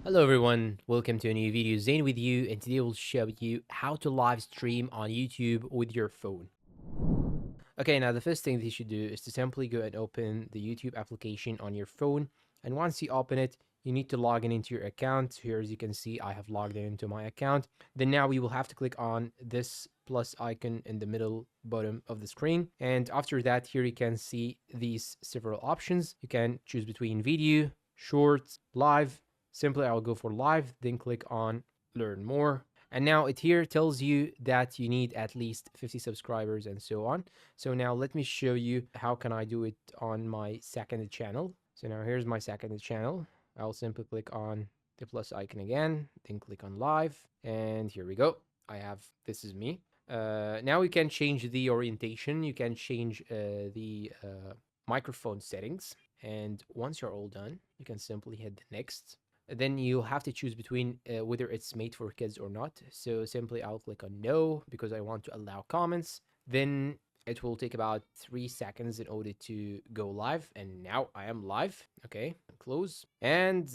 Hello everyone, welcome to a new video. Zane with you, and today we'll show you how to live stream on YouTube with your phone. Okay, now the first thing that you should do is to simply go and open the YouTube application on your phone. And once you open it, you need to log in into your account. So here, as you can see, I have logged in into my account. Then now we will have to click on this plus icon in the middle bottom of the screen. And after that, here you can see these several options. You can choose between video, shorts, live. Simply, I'll go for live, then click on learn more. And now it here tells you that you need at least 50 subscribers and so on. So now let me show you how can I do it on my second channel. So now here's my second channel. I'll simply click on the plus icon again, then click on live. And here we go. This is me. Now you can change the orientation. You can change the microphone settings. And once you're all done, you can simply hit the next. Then you'll have to choose between whether it's made for kids or not. So simply I'll click on no because I want to allow comments. Then it will take about 3 seconds in order to go live. And now I am live. Okay, close. And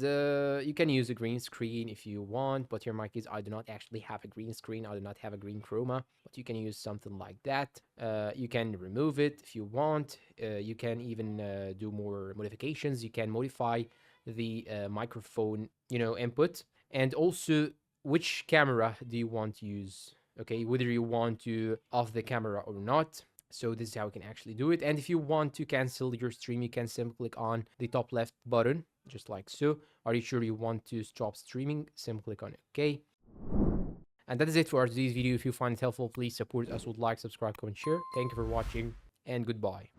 you can use a green screen if you want. But here in my case, I do not actually have a green screen. I do not have a green chroma. But you can use something like that. You can remove it if you want. You can even do more modifications. You can modify the microphone input, and also which camera do you want to use, okay, whether you want to off the camera or not. So this is how you can actually do it. And if you want to cancel your stream, you can simply click on the top left button just like so. Are you sure you want to stop streaming? Simply click on OK. And that is it for today's video. If you find it helpful, please support us with like, subscribe, comment, share. Thank you for watching, and goodbye.